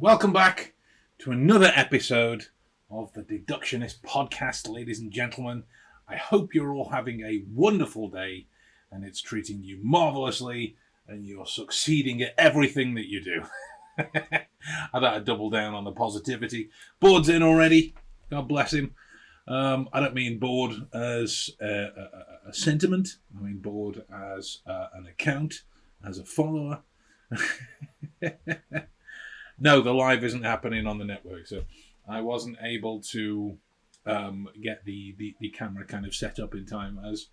Welcome back to another episode of the Deductionist Podcast, ladies and gentlemen. I hope you're all having a wonderful day and it's treating you marvelously and you're succeeding at everything that you do. I thought I'd double down on the positivity. Board's in already. God bless him. I don't mean board as a sentiment. I mean board as an account, as a follower. No, the live isn't happening on the network, so I wasn't able to get the camera kind of set up in time. As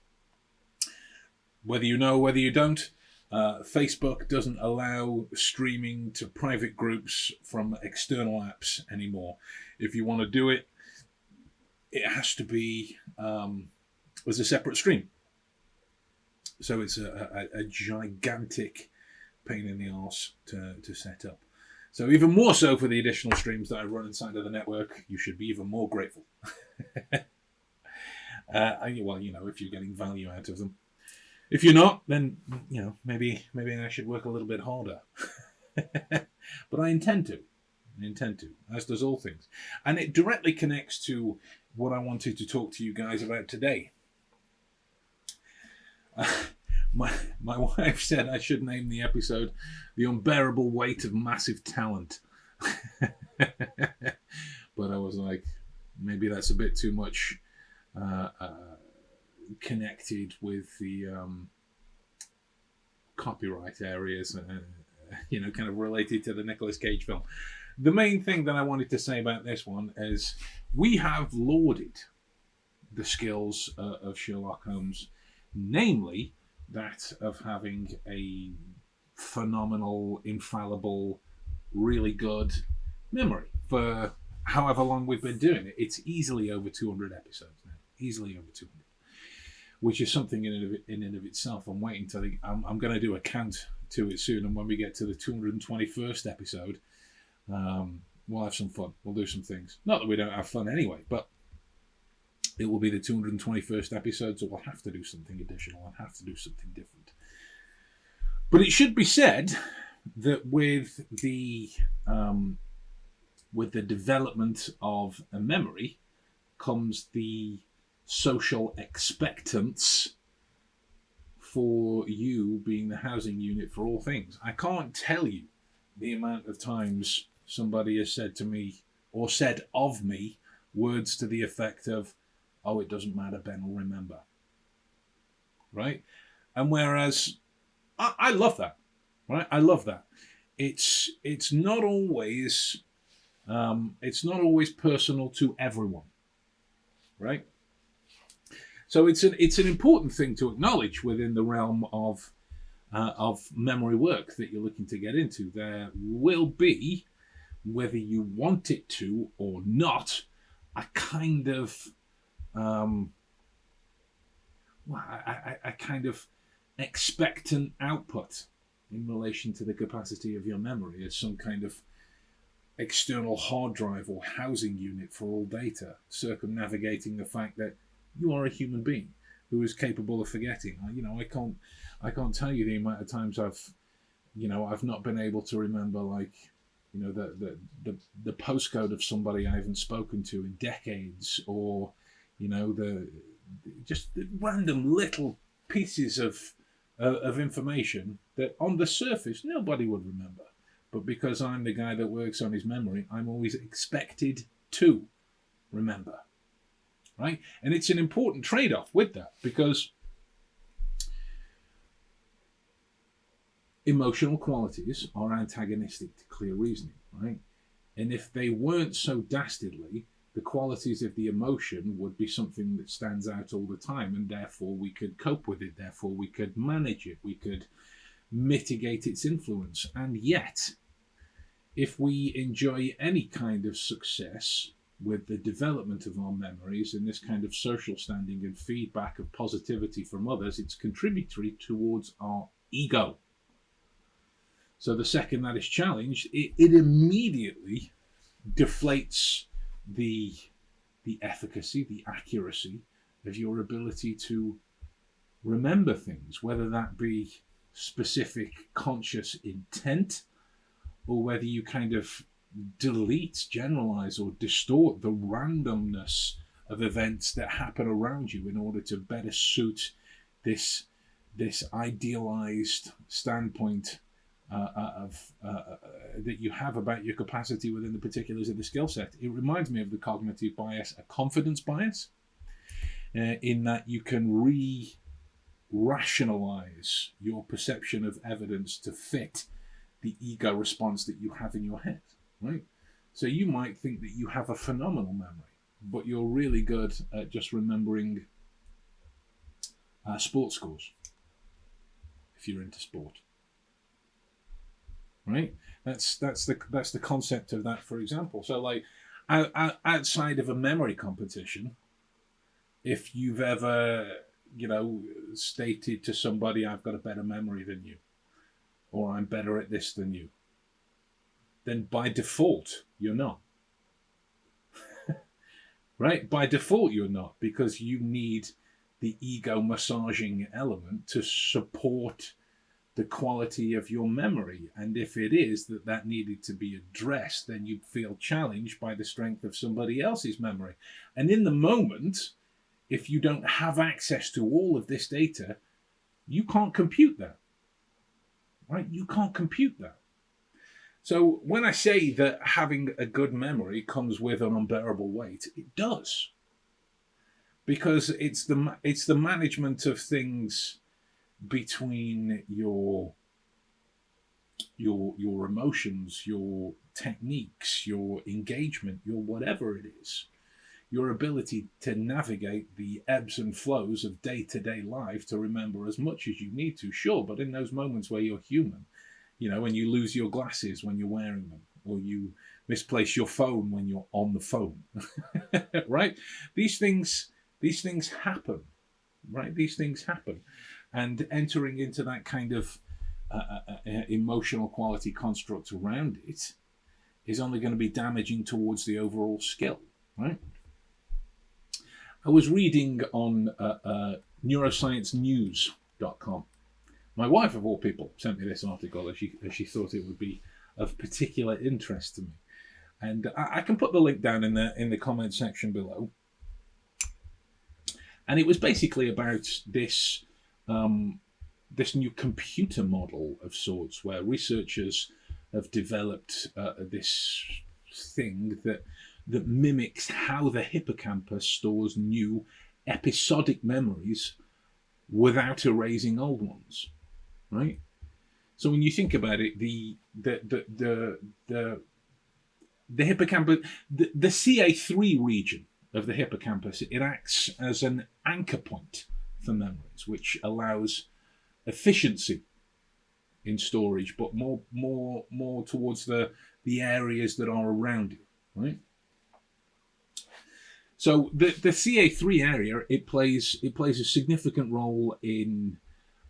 whether you know, whether you don't, Facebook doesn't allow streaming to private groups from external apps anymore. If you want to do it, it has to be as a separate stream. So it's a gigantic pain in the arse to set up. So even more so for the additional streams that I run inside of the network, you should be even more grateful. Well, you know, if you're getting value out of them. If you're not, then, you know, maybe I should work a little bit harder. But I intend to, as does all things. And it directly connects to what I wanted to talk to you guys about today. My wife said I should name the episode The Unbearable Weight of Massive Talent. But I was like, maybe that's a bit too much connected with the copyright areas, you know, kind of related to the Nicolas Cage film. The main thing that I wanted to say about this one is we have lauded the skills of Sherlock Holmes, namely that of having a phenomenal, infallible, really good memory for however long we've been doing it. It's easily over 200 episodes now. Easily over 200. Which is something in and of itself. I'm waiting till I'm going to do a count to it soon, and when we get to the 221st episode, we'll have some fun. We'll do some things. Not that we don't have fun anyway, but it will be the 221st episode, so we'll have to do something additional and have to do something different. But it should be said that with the development of a memory comes the social expectance for you being the housing unit for all things. I can't tell you the amount of times somebody has said to me or said of me words to the effect of, "Oh, it doesn't matter, Ben will remember." Right? And whereas I love that, right? I love that. It's not always personal to everyone, right? So it's an important thing to acknowledge within the realm of memory work that you're looking to get into. There will be, whether you want it to or not, a kind of a kind of expectant output in relation to the capacity of your memory as some kind of external hard drive or housing unit for all data, circumnavigating the fact that you are a human being who is capable of forgetting. You know, I can't tell you the amount of times I've not been able to remember, like, you know, the postcode of somebody I haven't spoken to in decades, or, you know, the random little pieces of information that on the surface nobody would remember. But because I'm the guy that works on his memory, I'm always expected to remember. Right? And it's an important trade-off with that, because emotional qualities are antagonistic to clear reasoning, right? And if they weren't so dastardly, the qualities of the emotion would be something that stands out all the time, and therefore we could cope with it, therefore we could manage it, we could mitigate its influence. And yet, if we enjoy any kind of success with the development of our memories and this kind of social standing and feedback of positivity from others, it's contributory towards our ego. So the second that is challenged, it immediately deflates the efficacy, the accuracy of your ability to remember things, whether that be specific conscious intent or whether you kind of delete, generalize, or distort the randomness of events that happen around you in order to better suit this idealized standpoint that you have about your capacity within the particulars of the skill set. It reminds me of the cognitive bias, a confidence bias, in that you can rationalize your perception of evidence to fit the ego response that you have in your head, right? So you might think that you have a phenomenal memory, but you're really good at just remembering sports scores if you're into sport, right? That's the concept of that, for example. So like outside of a memory competition, if you've ever stated to somebody, I've got a better memory than you, or I'm better at this than you, then by default you're not. Right? By default you're not, because you need the ego massaging element to support the quality of your memory. And if it is that needed to be addressed, then you'd feel challenged by the strength of somebody else's memory. And in the moment, if you don't have access to all of this data, you can't compute that. Right? You can't compute that. So when I say that having a good memory comes with an unbearable weight, it does. Because it's the management of things between your emotions, your techniques, your engagement, your whatever it is, your ability to navigate the ebbs and flows of day-to-day life, to remember as much as you need to, sure, but in those moments where you're human, when you lose your glasses when you're wearing them, or you misplace your phone when you're on the phone, right? These things happen, right? These things happen. And entering into that kind of emotional quality construct around it is only going to be damaging towards the overall skill, right? I was reading on neurosciencenews.com. My wife, of all people, sent me this article as she thought it would be of particular interest to me. And I can put the link down in the comment section below. And it was basically about this new computer model of sorts, where researchers have developed this thing that mimics how the hippocampus stores new episodic memories without erasing old ones, right? So when you think about it, the hippocampus, the CA3 region of the hippocampus, it acts as an anchor point for memories, which allows efficiency in storage, but more towards the areas that are around it, right? So the CA3 area, it plays a significant role in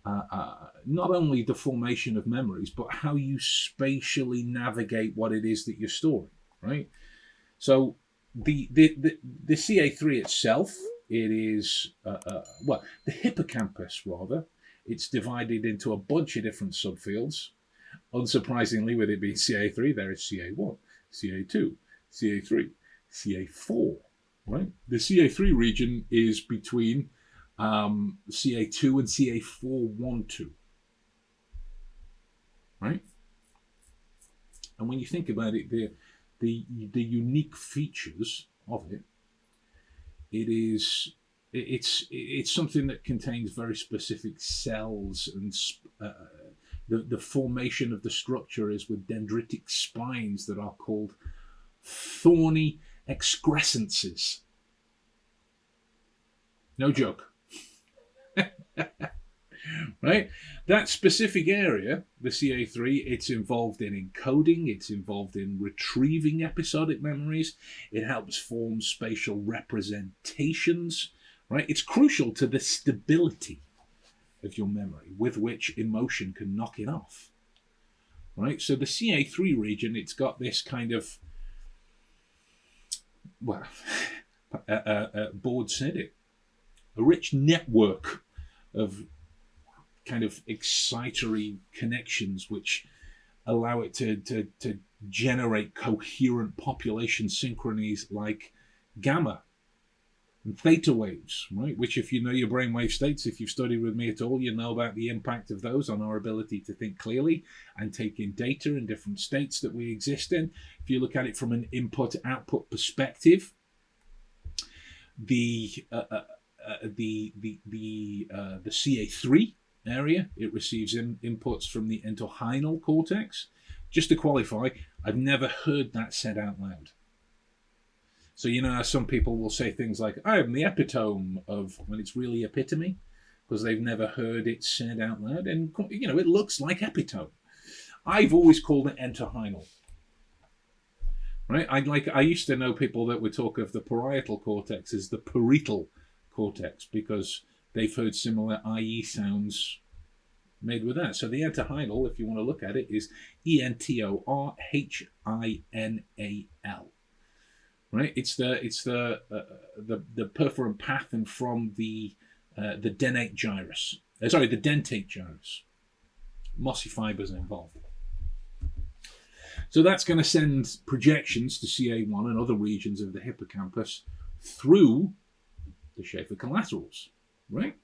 not only the formation of memories, but how you spatially navigate what it is that you're storing, right? So the CA3 itself, it is the hippocampus rather. It's divided into a bunch of different subfields. Unsurprisingly, with it being CA3, there is CA1, CA2, CA3, CA4. Right, the CA3 region is between CA2 and CA412. Right, and when you think about it, the unique features of it, it's something that contains very specific cells, and the formation of the structure is with dendritic spines that are called thorny excrescences. No joke. Right? That specific area, the CA3, it's involved in encoding, it's involved in retrieving episodic memories, it helps form spatial representations, right? It's crucial to the stability of your memory, with which emotion can knock it off. Right? So the CA3 region, it's got this kind of, Board said it, a rich network of kind of excitatory connections which allow it to generate coherent population synchronies like gamma and theta waves, right? Which, if you know your brainwave states, if you've studied with me at all, you know about the impact of those on our ability to think clearly and take in data in different states that we exist in. If you look at it from an input-output perspective, the CA3 area, it receives inputs from the entorhinal cortex. Just to qualify, I've never heard that said out loud. So, you know, some people will say things like, I am the epitome of, when it's really epitome, because they've never heard it said out loud. And, you know, it looks like epitome. I've always called it entorhinal. Right? I used to know people that would talk of the parietal cortex as the parietal cortex because they've heard similar IE sounds made with that. So the entorhinal, if you want to look at it, is ENTORHINAL. Right? It's the perforant pattern from the dentate gyrus. The dentate gyrus. Mossy fibers involved. So that's going to send projections to CA1 and other regions of the hippocampus through the Schaefer collaterals, right?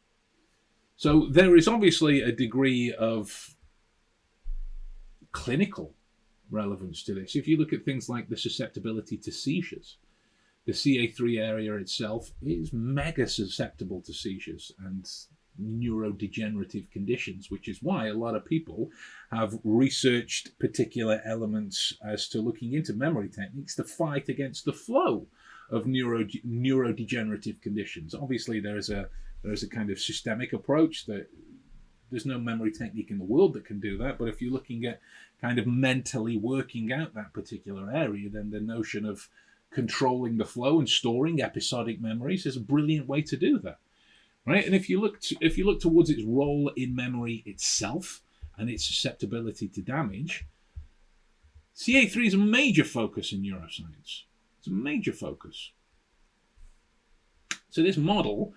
So there is obviously a degree of clinical relevance to this. If you look at things like the susceptibility to seizures, the CA3 area itself is mega susceptible to seizures and neurodegenerative conditions, which is why a lot of people have researched particular elements as to looking into memory techniques to fight against the flow of neurodegenerative conditions. Obviously, there is a kind of systemic approach that there's no memory technique in the world that can do that. But if you're looking at kind of mentally working out that particular area, then the notion of controlling the flow and storing episodic memories is a brilliant way to do that. Right, and if you look towards its role in memory itself and its susceptibility to damage, CA3 is a major focus in neuroscience. It's a major focus. So this model,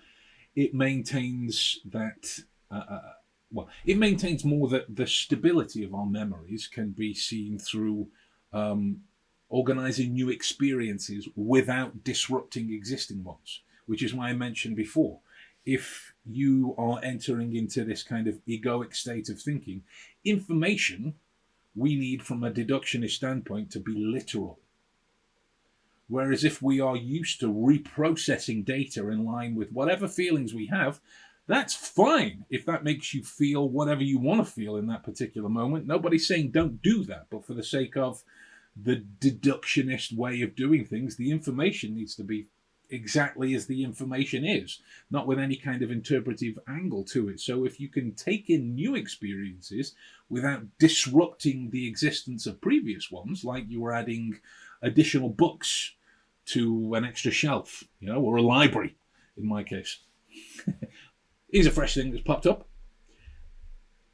it maintains that, it maintains more that the stability of our memories can be seen through organizing new experiences without disrupting existing ones, which is why I mentioned before. If you are entering into this kind of egoic state of thinking, information we need from a deductionist standpoint to be literal. Whereas if we are used to reprocessing data in line with whatever feelings we have, that's fine if that makes you feel whatever you want to feel in that particular moment. Nobody's saying don't do that, but for the sake of the deductionist way of doing things, the information needs to be exactly as the information is, not with any kind of interpretive angle to it. So if you can take in new experiences without disrupting the existence of previous ones, like you were adding additional books to an extra shelf, or a library in my case. Here's a fresh thing that's popped up.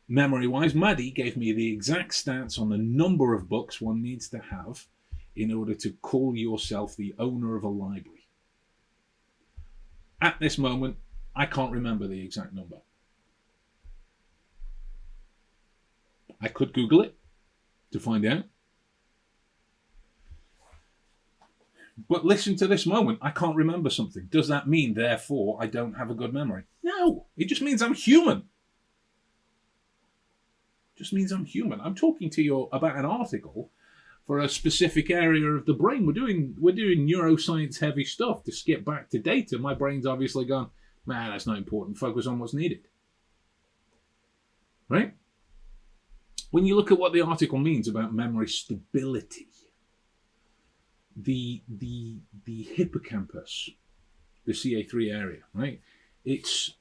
Memory-wise, Maddie gave me the exact stats on the number of books one needs to have in order to call yourself the owner of a library. At this moment, I can't remember the exact number. I could Google it to find out. But listen to this moment. I can't remember something. Does that mean, therefore, I don't have a good memory? No. It just means I'm human. Just means I'm human. I'm talking to you about an article for a specific area of the brain. We're doing neuroscience heavy stuff. To skip back to data, my brain's obviously gone, man, that's not important. Focus on what's needed. Right? When you look at what the article means about memory stability, the hippocampus, the CA3 area, right? It's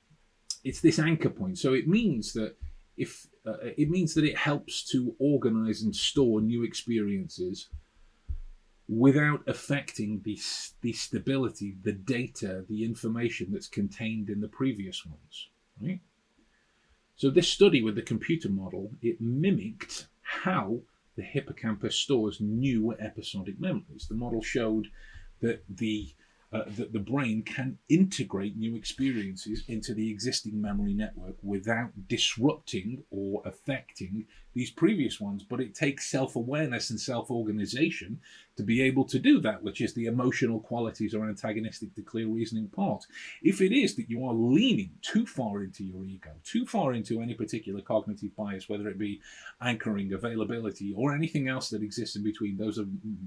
this anchor point. So it means that it helps to organize and store new experiences without affecting the stability, the data, the information that's contained in the previous ones, right? So this study with the computer model, it mimicked how the hippocampus stores new episodic memories. The model showed that the brain can integrate new experiences into the existing memory network without disrupting or affecting these previous ones, but it takes self-awareness and self-organization to be able to do that, which is the emotional qualities or antagonistic to clear reasoning part. If it is that you are leaning too far into your ego, too far into any particular cognitive bias, whether it be anchoring, availability, or anything else that exists in between, those are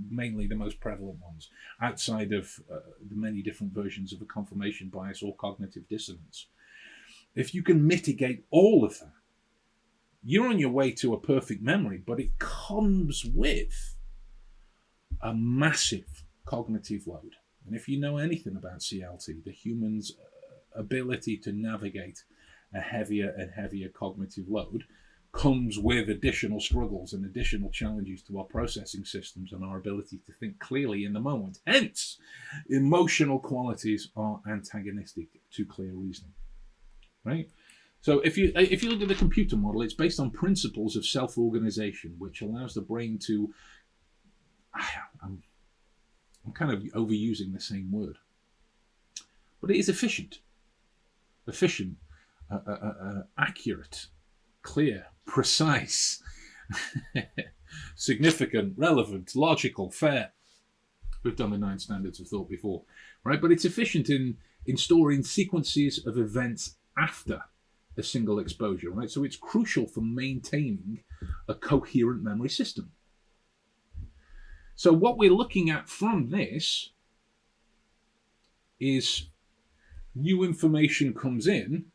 mainly the most prevalent ones, outside of the many different versions of a confirmation bias or cognitive dissonance. If you can mitigate all of that, you're on your way to a perfect memory, but it comes with a massive cognitive load. And if you know anything about CLT, the human's ability to navigate a heavier and heavier cognitive load comes with additional struggles and additional challenges to our processing systems and our ability to think clearly in the moment. Hence, emotional qualities are antagonistic to clear reasoning, right? So if you look at the computer model, it's based on principles of self-organization, which allows the brain to, I'm kind of overusing the same word, but it is efficient, accurate, clear, precise, significant, relevant, logical, fair. We've done the 9 standards of thought before, right? But it's efficient in storing sequences of events after a single exposure, right? So it's crucial for maintaining a coherent memory system. So what we're looking at from this is new information comes in,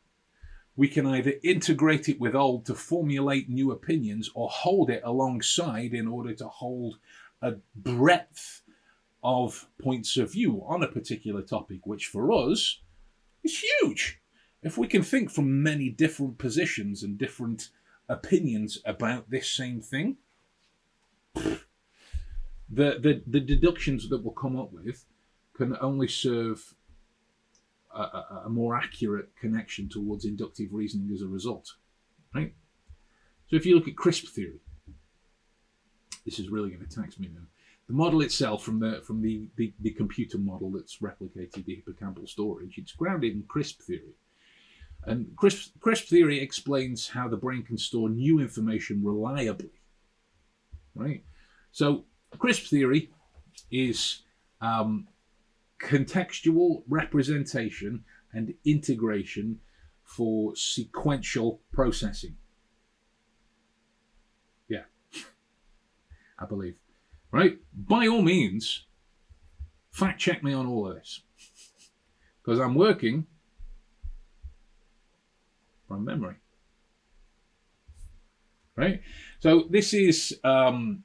we can either integrate it with old to formulate new opinions or hold it alongside in order to hold a breadth of points of view on a particular topic, which for us is huge. If we can think from many different positions and different opinions about this same thing, the deductions that we'll come up with can only serve a more accurate connection towards inductive reasoning as a result, right? So if you look at CRISP theory, this is really going to tax me now. The model itself, from the computer model that's replicated the hippocampal storage, it's grounded in CRISP theory. And CRISP theory explains how the brain can store new information reliably, right? So CRISP theory is contextual representation and integration for sequential processing. Yeah, I believe. Right? By all means, fact check me on all of this, because I'm working from memory. Right? So this is, let's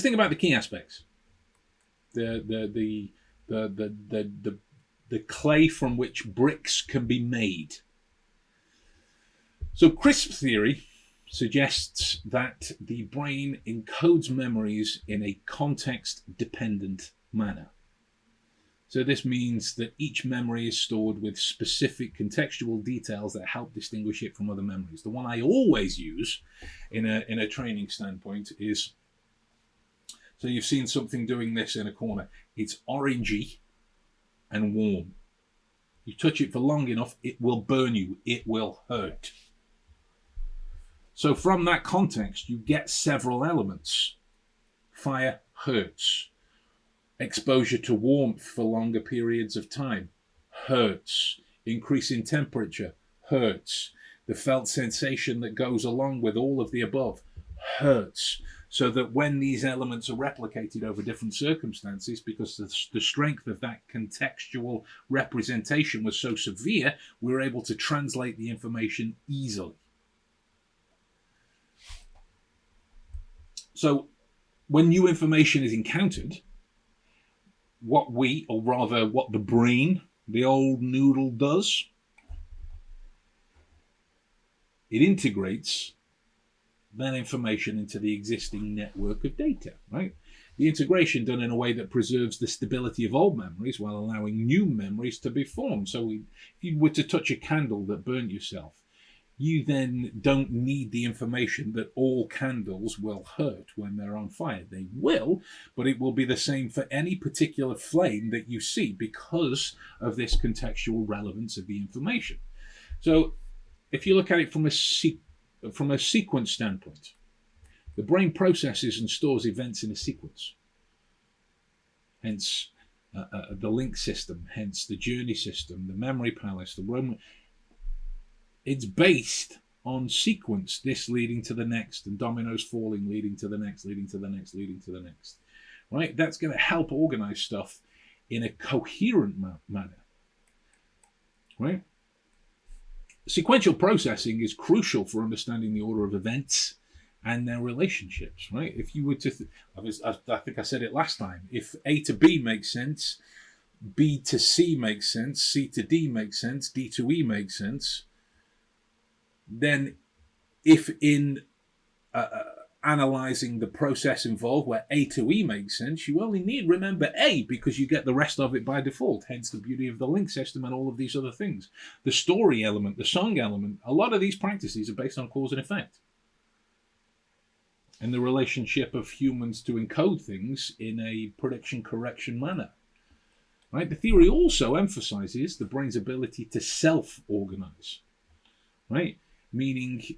think about the key aspects. The clay from which bricks can be made. So CRISP theory suggests that the brain encodes memories in a context-dependent manner. So this means that each memory is stored with specific contextual details that help distinguish it from other memories. The one I always use in a training standpoint is, so you've seen something doing this in a corner. It's orangey and warm. You touch it for long enough, it will burn you. It will hurt. So from that context, you get several elements. Fire hurts. Exposure to warmth for longer periods of time hurts. Increase in temperature hurts. The felt sensation that goes along with all of the above hurts. So that when these elements are replicated over different circumstances, because the strength of that contextual representation was so severe, we were able to translate the information easily. So when new information is encountered, what the brain, the old noodle, does, it integrates that information into the existing network of data, right? The integration done in a way that preserves the stability of old memories while allowing new memories to be formed. So if you were to touch a candle that burnt yourself, you then don't need the information that all candles will hurt when they're on fire. They will, but it will be the same for any particular flame that you see because of this contextual relevance of the information. So if you look at it from a from a sequence standpoint. The brain processes and stores events in a sequence. Hence, the link system, hence the journey system, the memory palace, the Roman. It's based on sequence, this leading to the next, and dominoes falling, leading to the next, leading to the next, leading to the next. Right? That's going to help organize stuff in a coherent manner. Right? Sequential processing is crucial for understanding the order of events and their relationships, right? If you were to, I think I said it last time, if A to B makes sense, B to C makes sense, C to D makes sense, D to E makes sense, then if in analyzing the process involved where A to E makes sense, you only need remember A because you get the rest of it by default, hence the beauty of the link system and all of these other things. The story element, the song element, a lot of these practices are based on cause and effect. And the relationship of humans to encode things in a prediction correction manner. Right? The theory also emphasizes the brain's ability to self-organize. Right? Meaning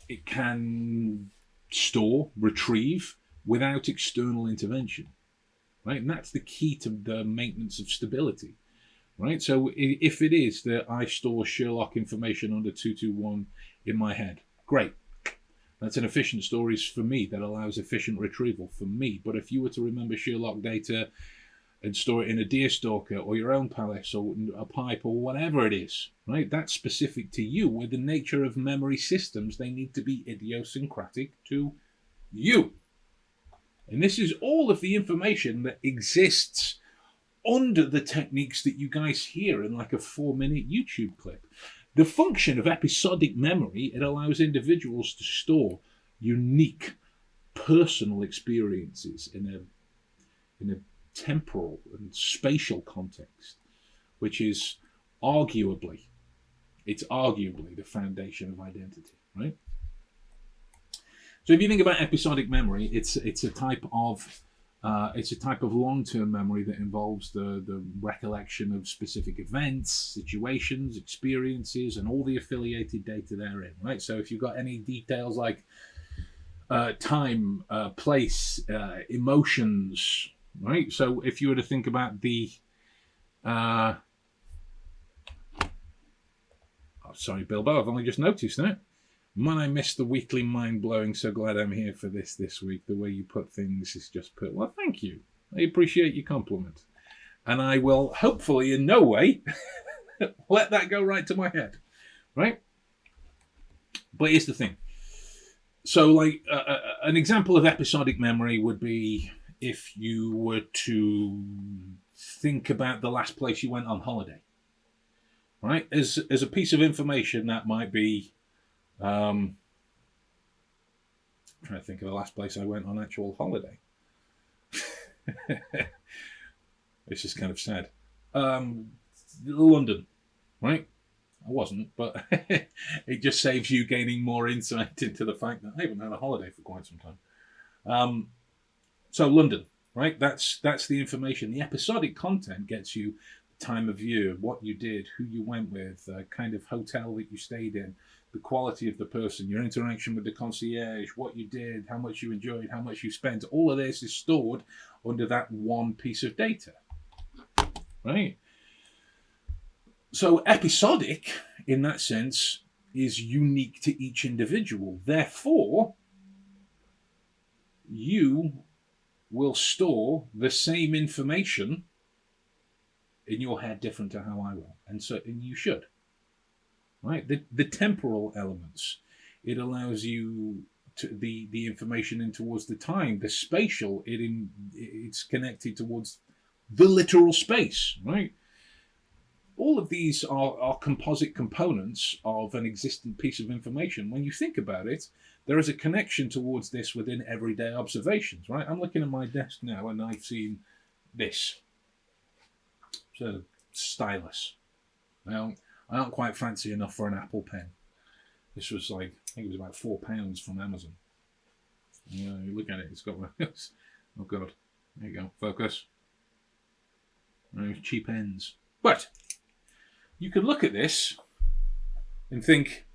it can store, retrieve without external intervention. Right? And that's the key to the maintenance of stability. Right? So if it is that I store Sherlock information under 221 in my head, great. That's an efficient storage for me that allows efficient retrieval for me. But if you were to remember Sherlock data and store it in a Deerstalker or your own palace or a pipe or whatever it is, right? That's specific to you. With the nature of memory systems, they need to be idiosyncratic to you. And this is all of the information that exists under the techniques that you guys hear in like a 4-minute YouTube clip. The function of episodic memory, it allows individuals to store unique personal experiences in a temporal and spatial context, which is arguably the foundation of identity, right? So if you think about episodic memory, it's a type of long-term memory that involves the recollection of specific events, situations, experiences, and all the affiliated data therein, right? So if you've got any details like time, place, emotions, right? So if you were to think about the... sorry, Bilbo, I've only just noticed that. Man, I missed the weekly mind-blowing, so glad I'm here for this week. The way you put things is just put... Well, thank you. I appreciate your compliment. And I will hopefully in no way let that go right to my head. Right? But here's the thing. So, like, an example of episodic memory would be if you were to think about the last place you went on holiday. Right? As a piece of information, that might be... I'm trying to think of the last place I went on actual holiday. It's just kind of sad. London, right? I wasn't, but it just saves you gaining more insight into the fact that I haven't had a holiday for quite some time. So London, right? That's the information. The episodic content gets you the time of year, what you did, who you went with, kind of hotel that you stayed in, the quality of the person, your interaction with the concierge, what you did, how much you enjoyed, how much you spent. All of this is stored under that one piece of data, right? So episodic, in that sense, is unique to each individual. Therefore, you will store the same information in your head different to how I will. And you should. Right, the temporal elements, it allows you to the information in towards the time. The spatial, it's connected towards the literal space. Right, all of these are composite components of an existent piece of information. When you think about it, there is a connection towards this within everyday observations. Right, I'm looking at my desk now, and I've seen this. It's a stylus. Now, I aren't quite fancy enough for an Apple Pen. This was like, I think it was about £4 from Amazon. You know, you look at it, it's got... Oh, God. There you go. Focus. Those cheap ends. But you could look at this and think,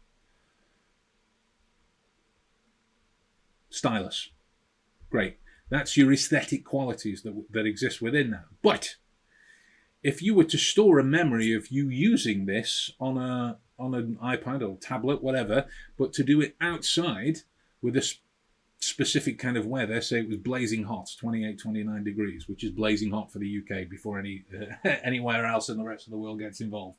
stylus. Great. That's your aesthetic qualities that exist within that. But if you were to store a memory of you using this on an iPad or tablet, whatever, but to do it outside with a specific kind of weather, say it was blazing hot, 28, 29 degrees, which is blazing hot for the UK before anywhere else in the rest of the world gets involved.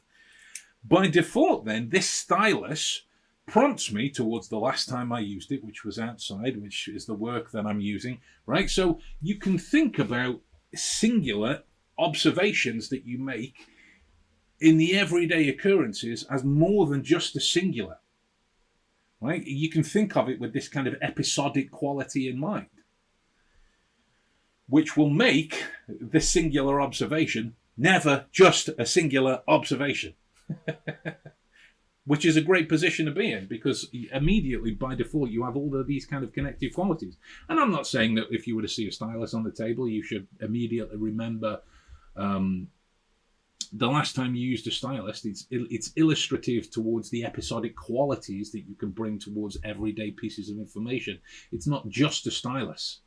By default, then, this stylus prompts me towards the last time I used it, which was outside, which is the work that I'm using, right? So you can think about singular observations that you make in the everyday occurrences as more than just a singular, right? You can think of it with this kind of episodic quality in mind, which will make the singular observation never just a singular observation. Which is a great position to be in, because immediately, by default, you have all of these kind of connective qualities. And I'm not saying that if you were to see a stylus on the table, you should immediately remember the last time you used a stylus. It's illustrative towards the episodic qualities that you can bring towards everyday pieces of information. It's not just a stylus.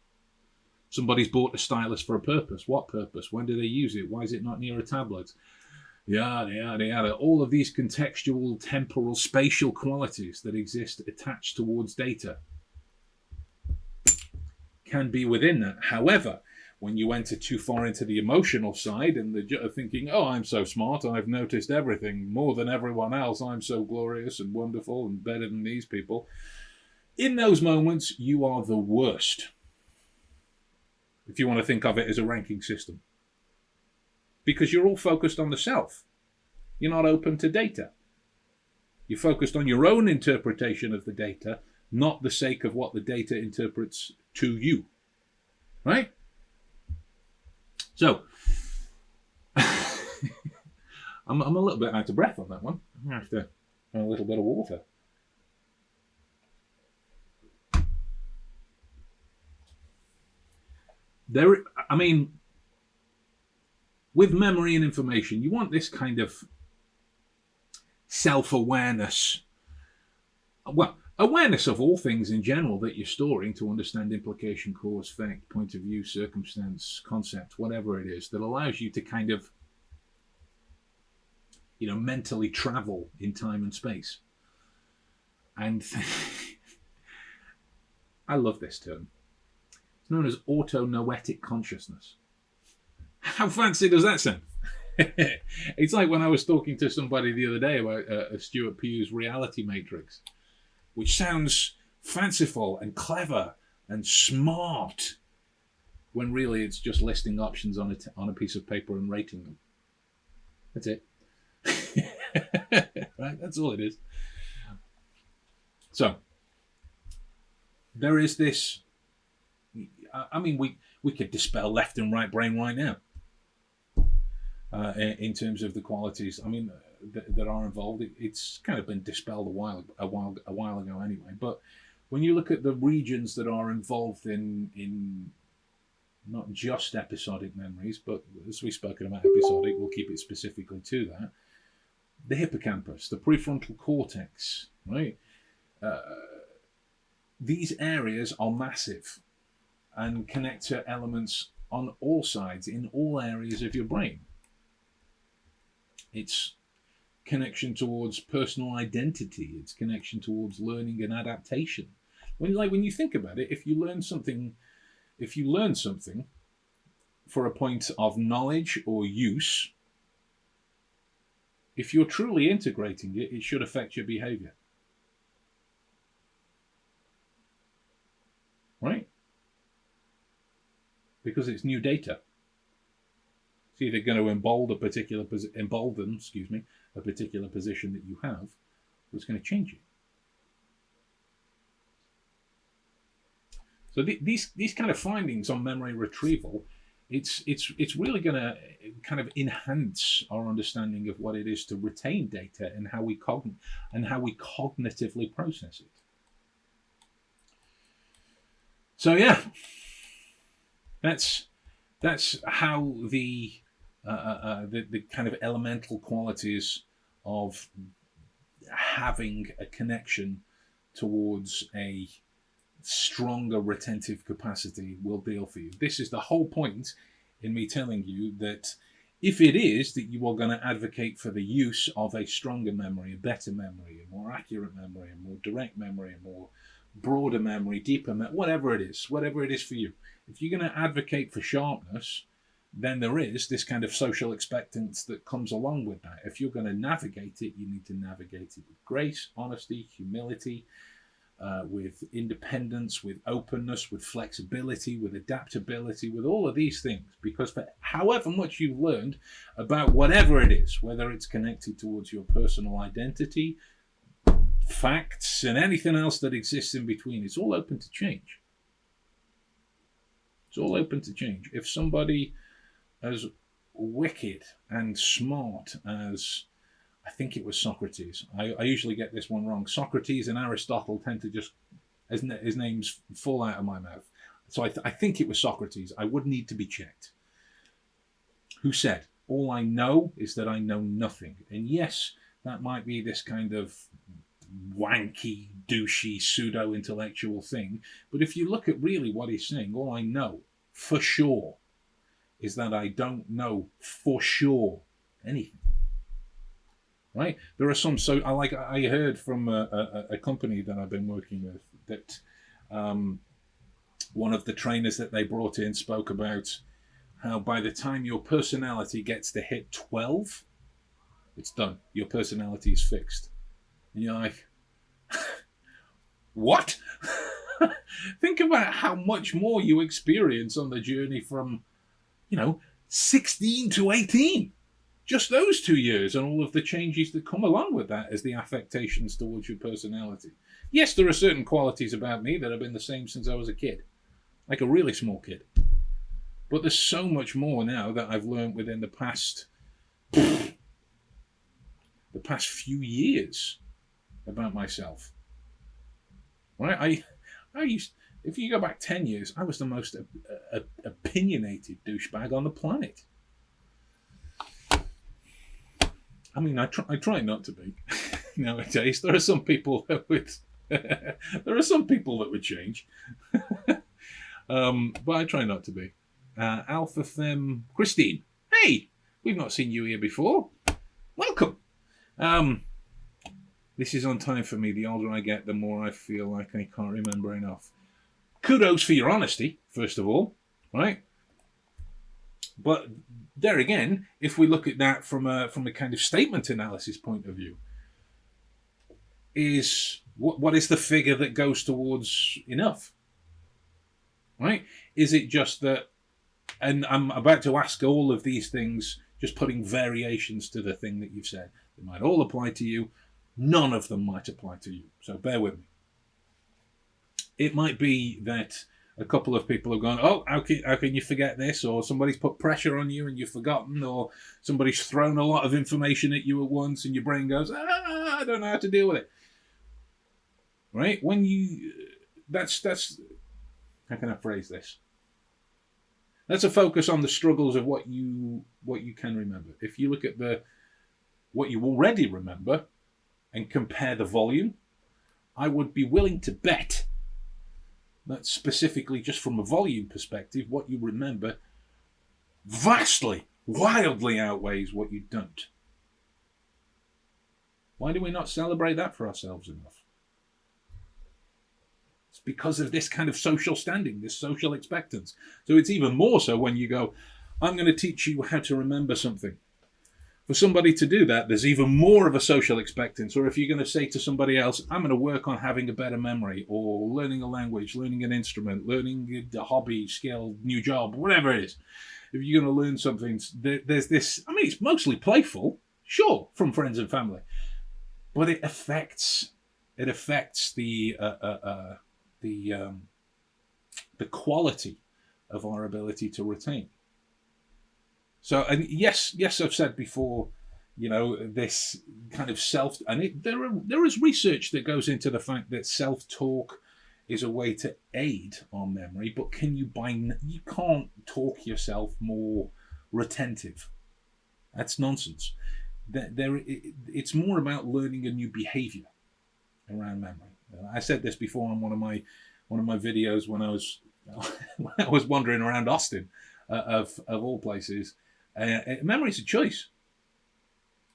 Somebody's bought a stylus for a purpose. What purpose? When do they use it? Why is it not near a tablet? Yada, yada, yada. All of these contextual, temporal, spatial qualities that exist attached towards data can be within that. However, when you enter too far into the emotional side and the thinking, oh, I'm so smart, I've noticed everything more than everyone else, I'm so glorious and wonderful and better than these people, in those moments, you are the worst. If you want to think of it as a ranking system. Because you're all focused on the self. You're not open to data. You're focused on your own interpretation of the data, not the sake of what the data interprets to you. Right? So, I'm a little bit out of breath on that one. I'm going to have to have a little bit of water. With memory and information, you want this kind of self-awareness. Well, awareness of all things in general that you're storing to understand implication, cause, effect, point of view, circumstance, concept, whatever it is, that allows you to kind of, mentally travel in time and space. And I love this term. It's known as autonoetic consciousness. How fancy does that sound? It's like when I was talking to somebody the other day about Stuart Pugh's reality matrix, which sounds fanciful and clever and smart, when really it's just listing options on a piece of paper and rating them. That's it. Right? That's all it is. So, there is this... we could dispel left and right brain right now. In terms of the qualities, that are involved, it's kind of been dispelled a while ago anyway. But when you look at the regions that are involved in not just episodic memories, but as we've spoken about episodic, we'll keep it specifically to that. The hippocampus, the prefrontal cortex, right? These areas are massive and connect to elements on all sides, in all areas of your brain. It's connection towards personal identity. It's connection towards learning and adaptation. When you think about it, if you learn something for a point of knowledge or use, if you're truly integrating it, it should affect your behavior. Right? Because it's new data. It's either going to embolden a particular position that you have, or it's going to change it. So these kind of findings on memory retrieval, it's really going to kind of enhance our understanding of what it is to retain data and how we cognitively process it. So yeah, that's how the kind of elemental qualities of having a connection towards a stronger retentive capacity will deal for you. This is the whole point in me telling you that if it is that you are going to advocate for the use of a stronger memory, a better memory, a more accurate memory, a more direct memory, a more broader memory, deeper memory, whatever it is for you. If you're going to advocate for sharpness, then there is this kind of social expectance that comes along with that. If you're going to navigate it, you need to navigate it with grace, honesty, humility, with independence, with openness, with flexibility, with adaptability, with all of these things. Because for however much you've learned about whatever it is, whether it's connected towards your personal identity, facts, and anything else that exists in between, it's all open to change. It's all open to change. If somebody as wicked and smart as, I think it was Socrates. I usually get this one wrong. Socrates and Aristotle tend to just, his names fall out of my mouth. So I think it was Socrates. I would need to be checked. Who said, all I know is that I know nothing. And yes, that might be this kind of wanky, douchey, pseudo-intellectual thing. But if you look at really what he's saying, all I know for sure is that I don't know for sure anything. Right? There are some, so I heard from a company that I've been working with that one of the trainers that they brought in spoke about how by the time your personality gets to hit 12, it's done. Your personality is fixed. And you're like, what? Think about how much more you experience on the journey from, 16 to 18. Just those 2 years and all of the changes that come along with that as the affectations towards your personality. Yes, there are certain qualities about me that have been the same since I was a kid, like a really small kid. But there's so much more now that I've learned within the past few years about myself. Right? If you go back 10 years, I was the most opinionated douchebag on the planet. I mean, I try not to be nowadays. There are some people that would change, but I try not to be. Alpha Femme Christine, hey, we've not seen you here before. Welcome. This is on time for me. The older I get, the more I feel like I can't remember enough. Kudos for your honesty, first of all, right? But there again, if we look at that from a kind of statement analysis point of view, is what is the figure that goes towards enough? Right? Is it just that, and I'm about to ask all of these things, just putting variations to the thing that you've said. They might all apply to you. None of them might apply to you. So bear with me. It might be that a couple of people have gone, oh, how can you forget this? Or somebody's put pressure on you and you've forgotten, or somebody's thrown a lot of information at you at once and your brain goes, I don't know how to deal with it. Right? That's how can I phrase this? That's a focus on the struggles of what you can remember. If you look at what you already remember and compare the volume, I would be willing to bet that specifically just from a volume perspective, what you remember vastly, wildly outweighs what you don't. Why do we not celebrate that for ourselves enough? It's because of this kind of social standing, this social expectance. So it's even more so when you go, I'm going to teach you how to remember something. For somebody to do that, there's even more of a social expectance. Or if you're going to say to somebody else, I'm going to work on having a better memory, or learning a language, learning an instrument, learning a hobby, skill, new job, whatever it is. If you're going to learn something, there's this, I mean, it's mostly playful, sure, from friends and family. But it affects the quality of our ability to retain. So, and yes, I've said before, this kind of there is research that goes into the fact that self-talk is a way to aid our memory, but you can't talk yourself more retentive. That's nonsense. It's more about learning a new behavior around memory. I said this before on one of my one of my videos when I was when I was wandering around Austin, of all places. Memory is a choice,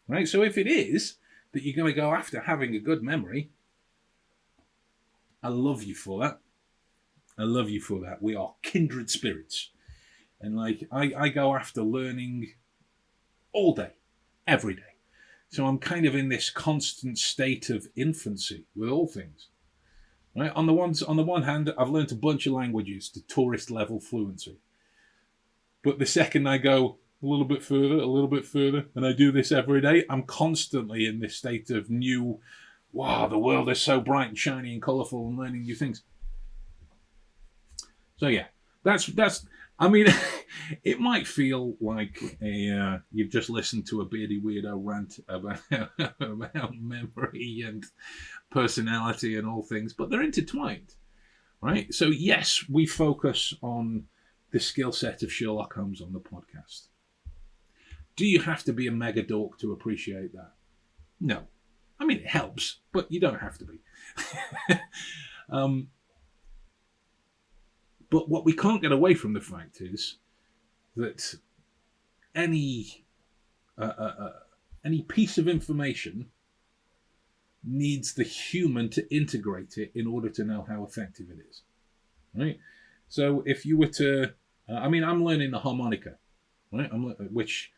right? So if it is that you're going to go after having a good memory, I love you for that. I love you for that. We are kindred spirits. And like I go after learning all day, every day. So I'm kind of in this constant state of infancy with all things. Right? On the one hand, I've learned a bunch of languages to tourist level fluency. But the second I go a little bit further, and I do this every day, I'm constantly in this state of new, wow, the world is so bright and shiny and colourful, and learning new things. So yeah, that's. I mean, it might feel like you've just listened to a beardy weirdo rant about memory and personality and all things, but they're intertwined, right? So yes, we focus on the skill set of Sherlock Holmes on the podcast. Do you have to be a mega dork to appreciate that? No. I mean, it helps, but you don't have to be. But what we can't get away from the fact is that any piece of information needs the human to integrate it in order to know how effective it is, right? So if you were to, I'm learning the harmonica, right? Which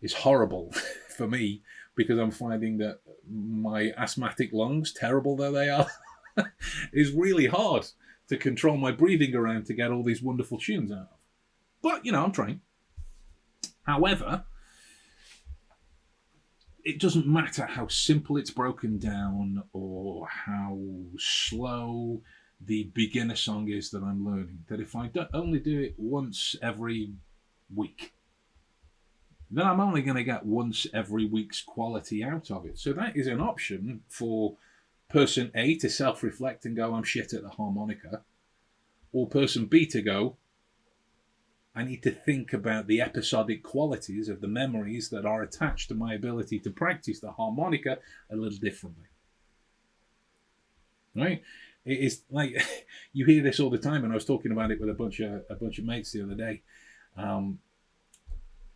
is horrible for me because I'm finding that my asthmatic lungs, terrible though they are, is really hard to control my breathing around to get all these wonderful tunes out of. But, I'm trying. However, it doesn't matter how simple it's broken down or how slow the beginner song is that I'm learning, that if I only do it once every week, then I'm only going to get once every week's quality out of it. So that is an option for person A to self-reflect and go, I'm shit at the harmonica. Or person B to go, I need to think about the episodic qualities of the memories that are attached to my ability to practice the harmonica a little differently. Right? It is like, you hear this all the time, and I was talking about it with a bunch of mates the other day.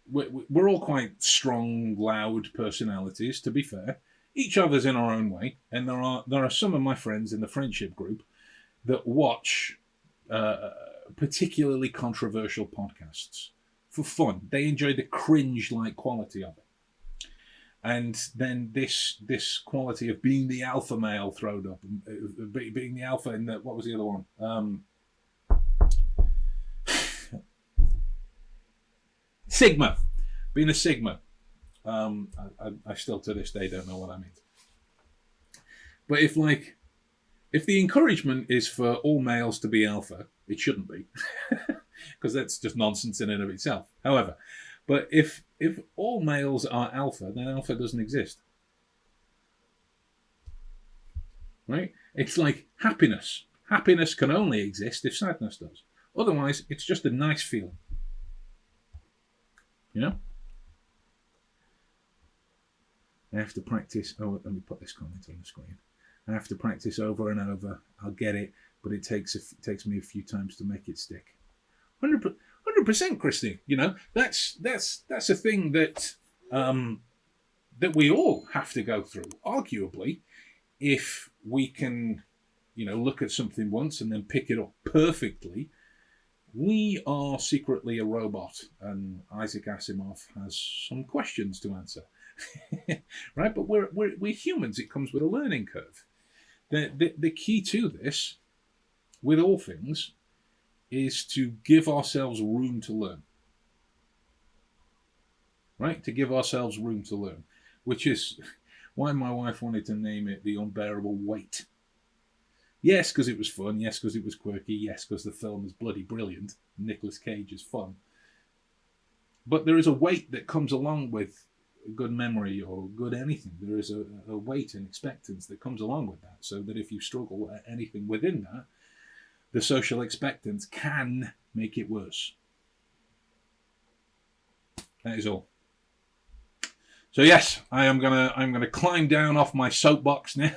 We're all quite strong, loud personalities, to be fair. Each other's in our own way, and there are some of my friends in the friendship group that watch particularly controversial podcasts for fun. They enjoy the cringe-like quality of it, and then this quality of being the alpha male thrown up, being the alpha in the, what was the other one? Sigma, being a Sigma. I still to this day don't know what that means. But if the encouragement is for all males to be alpha, it shouldn't be, because that's just nonsense in and of itself. However, but if all males are alpha, then alpha doesn't exist. Right? It's like happiness. Happiness can only exist if sadness does. Otherwise, it's just a nice feeling. I have to practice. Oh, let me put this comment on the screen. I have to practice over and over. I'll get it, but it takes me a few times to make it stick. 100%, Christy. That's a thing that that we all have to go through. Arguably, if we can, look at something once and then pick it up perfectly, we are secretly a robot, and Isaac Asimov has some questions to answer. Right? But we're humans. It comes with a learning curve. The key to this, with all things, is to give ourselves room to learn. Right? To give ourselves room to learn. Which is why my wife wanted to name it The Unbearable Weight. Yes, because it was fun. Yes, because it was quirky. Yes, because the film is bloody brilliant. Nicolas Cage is fun. But there is a weight that comes along with good memory or good anything. There is a weight and expectance that comes along with that, so that if you struggle at anything within that, the social expectance can make it worse. That is all. So yes, I'm gonna climb down off my soapbox now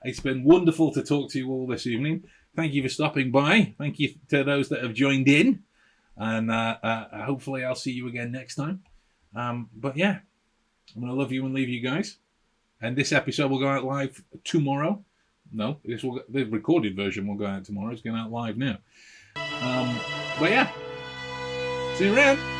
It's been wonderful to talk to you all this evening. Thank you for stopping by. Thank you to those that have joined in. And hopefully I'll see you again next time. But yeah, I'm going to love you and leave you guys. And this episode will go out live tomorrow. No, the recorded version will go out tomorrow. It's going out live now. But yeah, see you around.